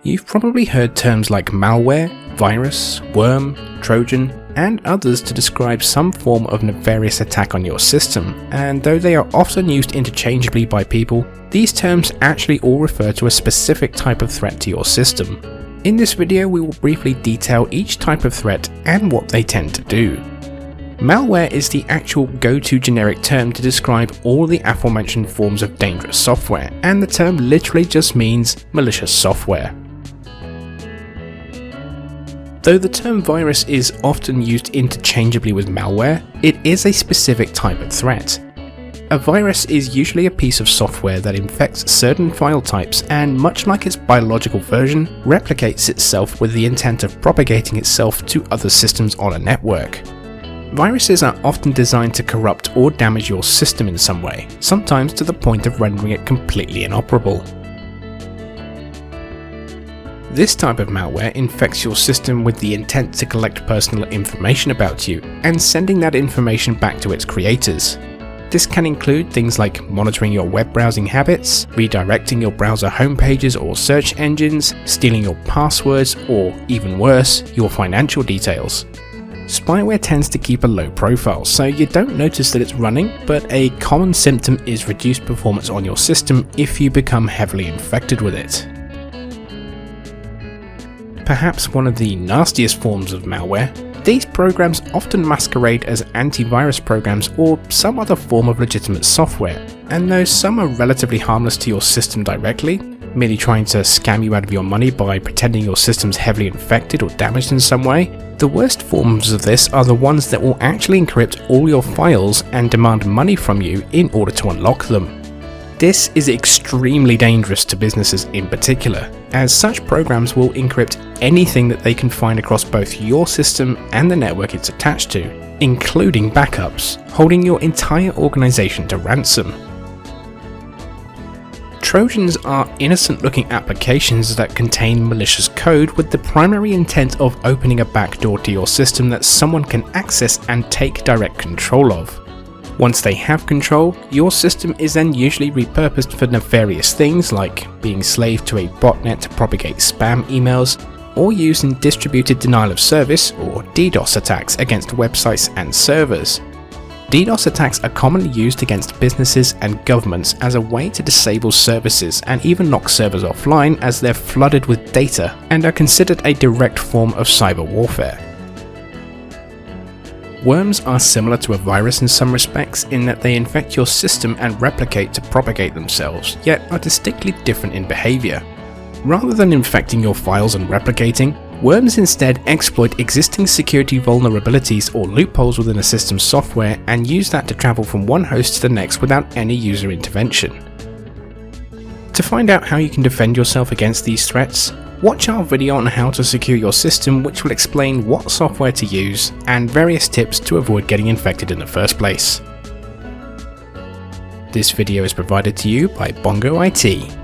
You've probably heard terms like malware, virus, worm, Trojan, and others to describe some form of nefarious attack on your system, and though they are often used interchangeably by people, these terms actually all refer to a specific type of threat to your system. In this video we will briefly detail each type of threat and what they tend to do. Malware is the actual go-to generic term to describe all the aforementioned forms of dangerous software, and the term literally just means malicious software. Though the term virus is often used interchangeably with malware, it is a specific type of threat. A virus is usually a piece of software that infects certain file types and, much like its biological version, replicates itself with the intent of propagating itself to other systems on a network. Viruses are often designed to corrupt or damage your system in some way, sometimes to the point of rendering it completely inoperable. This type of malware infects your system with the intent to collect personal information about you and sending that information back to its creators. This can include things like monitoring your web browsing habits, redirecting your browser homepages or search engines, stealing your passwords, or even worse, your financial details. Spyware tends to keep a low profile, so you don't notice that it's running, but a common symptom is reduced performance on your system if you become heavily infected with it. Perhaps one of the nastiest forms of malware, these programs often masquerade as antivirus programs or some other form of legitimate software, and though some are relatively harmless to your system directly, merely trying to scam you out of your money by pretending your system's heavily infected or damaged in some way, the worst forms of this are the ones that will actually encrypt all your files and demand money from you in order to unlock them. This is extremely dangerous to businesses in particular, as such programs will encrypt anything that they can find across both your system and the network it's attached to, including backups, holding your entire organization to ransom. Trojans are innocent-looking applications that contain malicious code with the primary intent of opening a backdoor to your system that someone can access and take direct control of. Once they have control, your system is then usually repurposed for nefarious things like being slave to a botnet to propagate spam emails, or used in distributed denial of service or DDoS attacks against websites and servers. DDoS attacks are commonly used against businesses and governments as a way to disable services and even knock servers offline as they're flooded with data, and are considered a direct form of cyber warfare. Worms are similar to a virus in some respects in that they infect your system and replicate to propagate themselves, yet are distinctly different in behavior. Rather than infecting your files and replicating, worms instead exploit existing security vulnerabilities or loopholes within a system's software and use that to travel from one host to the next without any user intervention. To find out how you can defend yourself against these threats, watch our video on how to secure your system, which will explain what software to use and various tips to avoid getting infected in the first place. This video is provided to you by Bongo IT.